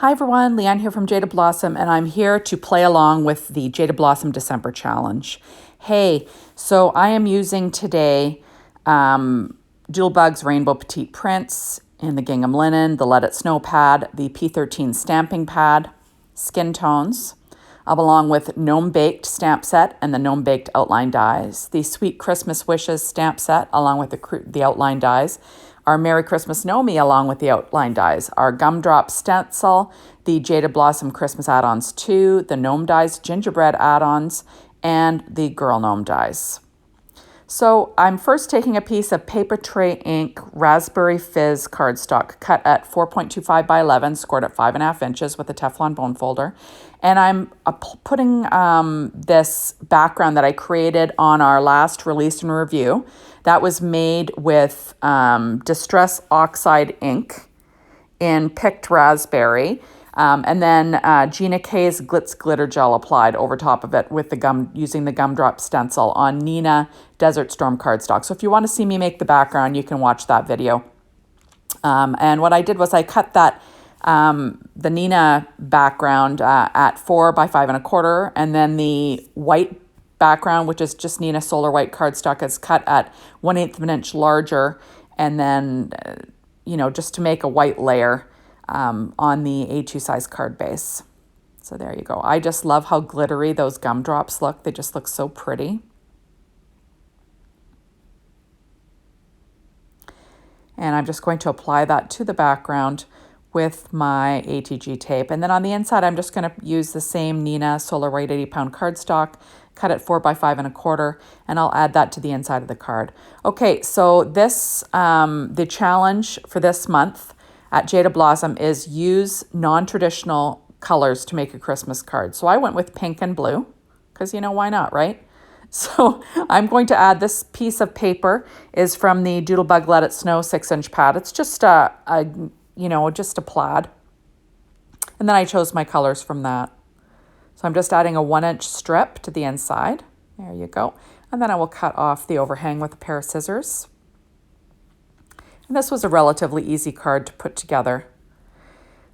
Hi everyone, Leanne here from Jaded Blossom, and I'm here to play along with the Jaded Blossom December challenge. Hey, so I am using today Doodlebug's Rainbow Petite Prints in the gingham linen, the Let It Snow pad, the P13 stamping pad, skin tones, along with Gnome Baked stamp set and the Gnome Baked outline dies, the Sweet Christmas Wishes stamp set along with the outline dies, our Merry Christmas Gnomie along with the outline dies, our Gumdrop Stencil, the Jaded Blossom Christmas Add Ons 2, the Gnome dies, Gingerbread Add Ons, and the Girl Gnome dies. So I'm first taking a piece of Paper Tray Ink Raspberry Fizz cardstock cut at 4.25 by 11, scored at 5.5 inches with a Teflon bone folder. And I'm putting this background that I created on our last release and review. That was made with Distress Oxide ink in Picked Raspberry. And then Gina K's Glitz Glitter Gel applied over top of it with using the Gumdrop Stencil on Nina Desert Storm cardstock. So if you want to see me make the background, you can watch that video. And what I did was I cut that the Nina background at 4 by 5 1/4, and then the white background, which is just Nina Solar White cardstock, is cut at 1/8 of an inch larger, and then just to make a white layer on the A2 size card base. So there you go. I just love how glittery those gumdrops look. They just look so pretty. And I'm just going to apply that to the background with my ATG tape. And then on the inside, I'm just going to use the same Nina Solar White 80-pound cardstock, cut it 4 by 5 1/4, and I'll add that to the inside of the card. Okay, so this, the challenge for this month at Jaded Blossom is use non-traditional colors to make a Christmas card. So I went with pink and blue, because why not, right? So I'm going to add this piece of paper is from the Doodlebug Let It Snow 6-inch pad. It's just just a plaid. And then I chose my colors from that. So I'm just adding a 1-inch strip to the inside. There you go. And then I will cut off the overhang with a pair of scissors. And this was a relatively easy card to put together.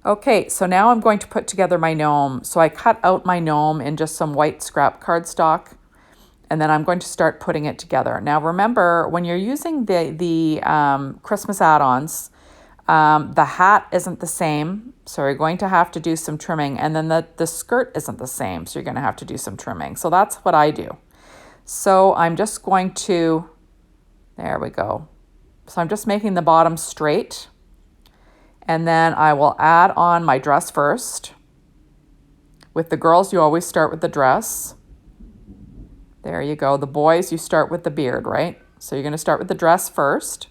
Okay, so now I'm going to put together my gnome. So I cut out my gnome in just some white scrap cardstock, and then I'm going to start putting it together. Now remember, when you're using the Christmas add-ons, the hat isn't the same, so you're going to have to do some trimming, and then the skirt isn't the same, so you're going to have to do some trimming. So that's what I do. So I'm just going to, there we go. So I'm just making the bottom straight, and then I will add on my dress first. With the girls, you always start with the dress. There you go. The boys, you start with the beard, right? So you're going to start with the dress first,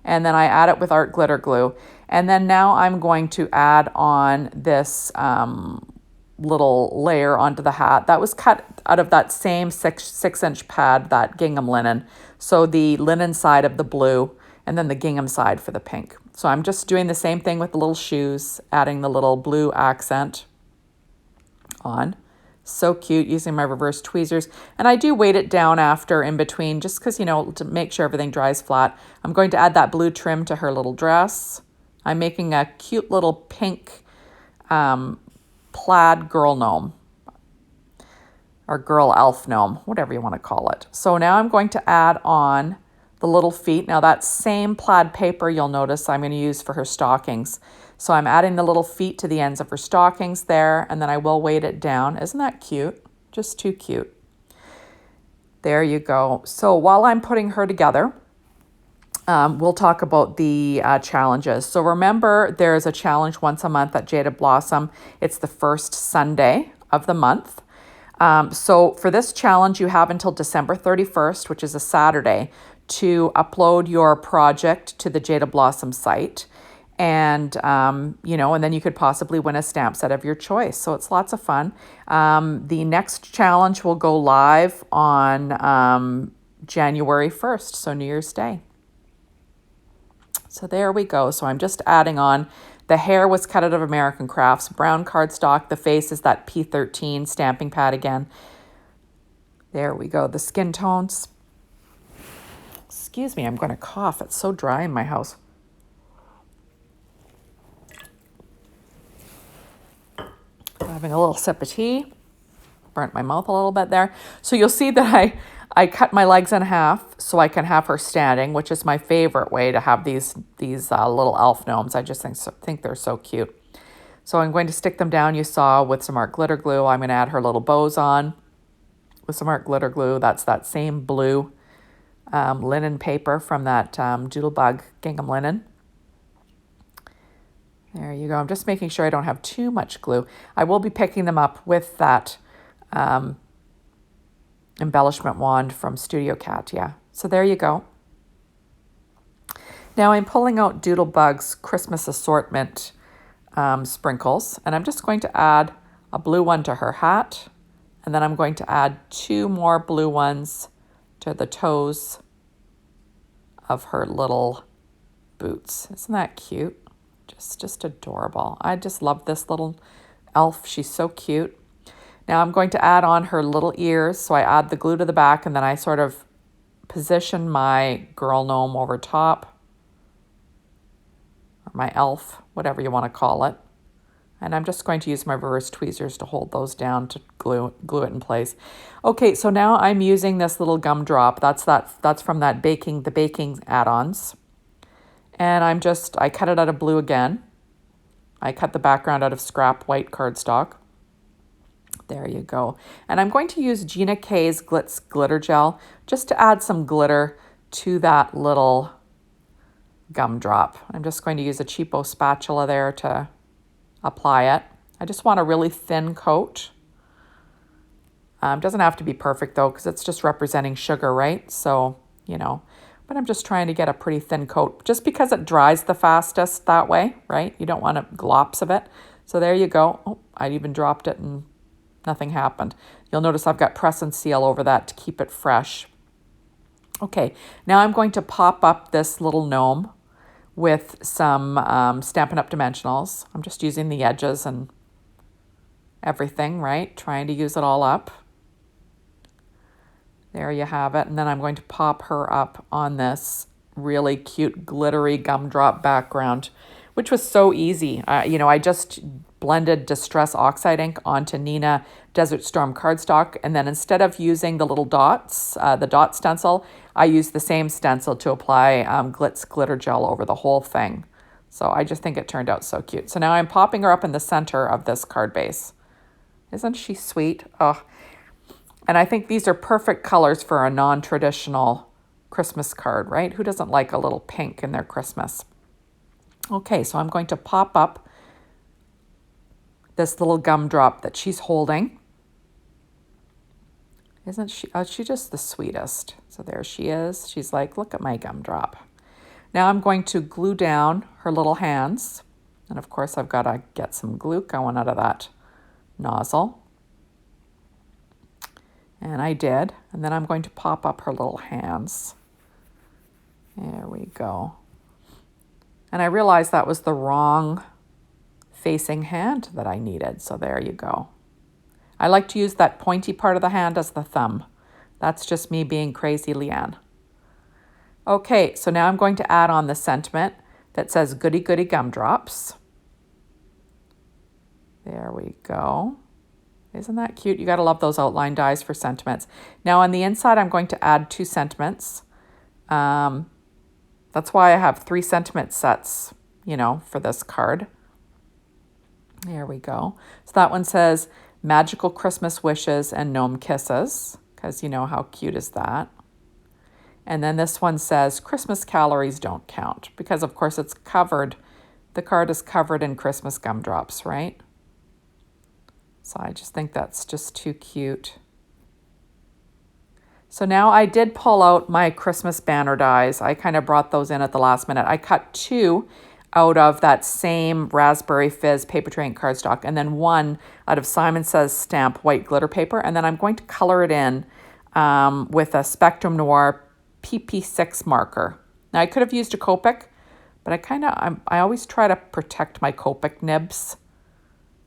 and then I add it with art glitter glue. And then now I'm going to add on this little layer onto the hat. That was cut out of that same 6-inch pad, that gingham linen. So the linen side of the blue, and then the gingham side for the pink. So I'm just doing the same thing with the little shoes, adding the little blue accent on. So cute, using my reverse tweezers. And I do weight it down after in between, just because, to make sure everything dries flat. I'm going to add that blue trim to her little dress. I'm making a cute little pink plaid girl gnome, or girl elf gnome, whatever you want to call it. So now I'm going to add on the little feet. Now that same plaid paper, you'll notice I'm going to use for her stockings. So I'm adding the little feet to the ends of her stockings there, and then I will weight it down. Isn't that cute? Just too cute. There you go. So while I'm putting her together, we'll talk about the challenges. So remember, there's a challenge once a month at Jaded Blossom. It's the first Sunday of the month. So for this challenge, you have until December 31st, which is a Saturday, to upload your project to the Jaded Blossom site. And, and then you could possibly win a stamp set of your choice. So it's lots of fun. The next challenge will go live on January 1st, so New Year's Day. So there we go. So I'm just adding on. The hair was cut out of American Crafts, brown cardstock. The face is that P13 stamping pad again. There we go. The skin tones. Excuse me, I'm going to cough. It's so dry in my house. Having a little sip of tea. Burnt my mouth a little bit there. So you'll see that I cut my legs in half so I can have her standing, which is my favorite way to have these little elf gnomes. I just think they're so cute. So I'm going to stick them down, you saw, with some art glitter glue. I'm going to add her little bows on with some art glitter glue. That's that same blue linen paper from that Doodlebug gingham linen. There you go. I'm just making sure I don't have too much glue. I will be picking them up with that embellishment wand from Studio Cat, yeah. So there you go. Now I'm pulling out Doodlebug's Christmas assortment sprinkles, and I'm just going to add a blue one to her hat, and then I'm going to add 2 more blue ones to the toes of her little boots. Isn't that cute? Just adorable. I just love this little elf. She's so cute. Now I'm going to add on her little ears. So I add the glue to the back, and then I sort of position my girl gnome over top, or my elf, whatever you want to call it. And I'm just going to use my reverse tweezers to hold those down to glue it in place. Okay, so now I'm using this little gumdrop. That's from the baking add-ons. And I cut it out of blue again. I cut the background out of scrap white cardstock. There you go. And I'm going to use Gina K's Glitz Glitter Gel just to add some glitter to that little gumdrop. I'm just going to use a cheapo spatula there to apply it. I just want a really thin coat. Doesn't have to be perfect though, because it's just representing sugar, right? So, you know, but I'm just trying to get a pretty thin coat just because it dries the fastest that way, right? You don't want glops of it. So there you go. Oh, I even dropped it and nothing happened. You'll notice I've got press and seal over that to keep it fresh. Okay, now I'm going to pop up this little gnome with some Stampin' Up! Dimensionals. I'm just using the edges and everything, right? Trying to use it all up. There you have it. And then I'm going to pop her up on this really cute glittery gumdrop background, which was so easy. You know, I just blended Distress Oxide ink onto Nina Desert Storm cardstock, and then instead of using the little dots, the dot stencil, I used the same stencil to apply Glitz Glitter Gel over the whole thing. So I just think it turned out so cute. So now I'm popping her up in the center of this card base. Isn't she sweet? Oh, and I think these are perfect colors for a non-traditional Christmas card, right? Who doesn't like a little pink in their Christmas? Okay, so I'm going to pop up this little gumdrop that she's holding. Isn't she? Oh, she's just the sweetest. So there she is. She's like, look at my gumdrop. Now I'm going to glue down her little hands. And of course, I've got to get some glue going out of that nozzle. And I did. And then I'm going to pop up her little hands. There we go. And I realized that was the wrong facing hand that I needed. So there you go. I like to use that pointy part of the hand as the thumb. That's just me being crazy Leanne. Okay, so now I'm going to add on the sentiment that says Goody Goody Gumdrops. There we go. Isn't that cute? You got to love those outline dies for sentiments. Now on the inside, I'm going to add 2 sentiments. That's why I have 3 sentiment sets, you know, for this card. There we go. So that one says Magical Christmas Wishes and Gnome Kisses, because you know how cute is that. And then this one says Christmas Calories Don't Count, because of course it's covered, the card is covered in Christmas gumdrops, right? So I just think that's just too cute. So now I did pull out my Christmas banner dies. I kind of brought those in at the last minute. I cut 2 out of that same Raspberry Fizz paper tray and cardstock, and then 1 out of Simon Says Stamp white glitter paper, and then I'm going to color it in with a Spectrum Noir PP6 marker. Now I could have used a Copic, but I always try to protect my Copic nibs.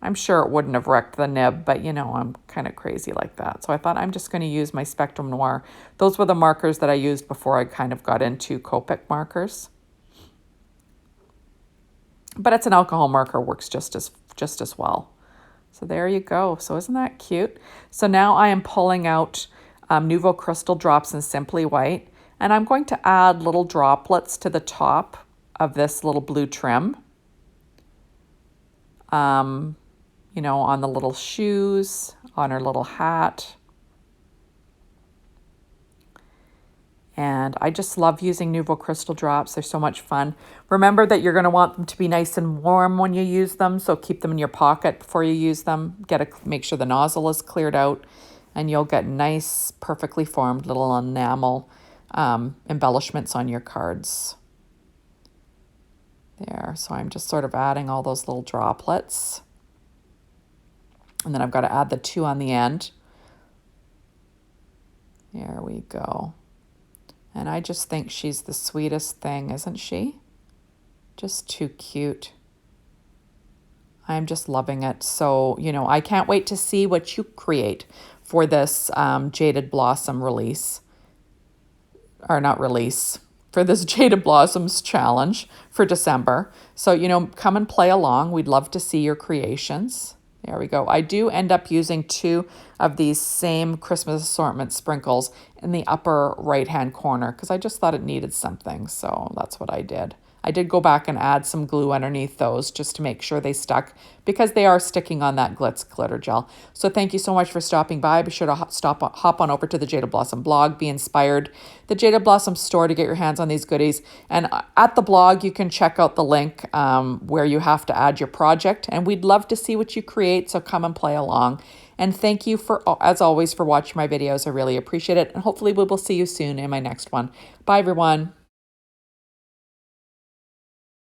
I'm sure it wouldn't have wrecked the nib, but you know, I'm kind of crazy like that. So I thought I'm just going to use my Spectrum Noir. Those were the markers that I used before I kind of got into Copic markers. But it's an alcohol marker, works just as well. So there you go. So isn't that cute? So now I am pulling out Nouveau Crystal drops in Simply White, and I'm going to add little droplets to the top of this little blue trim. You know, on the little shoes, on her little hat. And I just love using Nouveau Crystal drops. They're so much fun. Remember that you're going to want them to be nice and warm when you use them, so keep them in your pocket before you use them. Make sure the nozzle is cleared out, and you'll get nice, perfectly formed little enamel embellishments on your cards. There, so I'm just sort of adding all those little droplets. And then I've got to add the 2 on the end. There we go. And I just think she's the sweetest thing, isn't she? Just too cute. I'm just loving it. So, you know, I can't wait to see what you create for this Jaded Blossom release. Or not release. For this Jaded Blossoms challenge for December. So, you know, come and play along. We'd love to see your creations. There we go. I do end up using 2 of these same Christmas assortment sprinkles in the upper right-hand corner because I just thought it needed something. So that's what I did. I did go back and add some glue underneath those just to make sure they stuck because they are sticking on that Glitz glitter gel. So thank you so much for stopping by. Be sure to hop on over to the Jaded Blossom blog, be inspired. The Jaded Blossom store to get your hands on these goodies. And at the blog, you can check out the link where you have to add your project. And we'd love to see what you create, so come and play along. And thank you, as always, for watching my videos. I really appreciate it. And hopefully we will see you soon in my next one. Bye, everyone.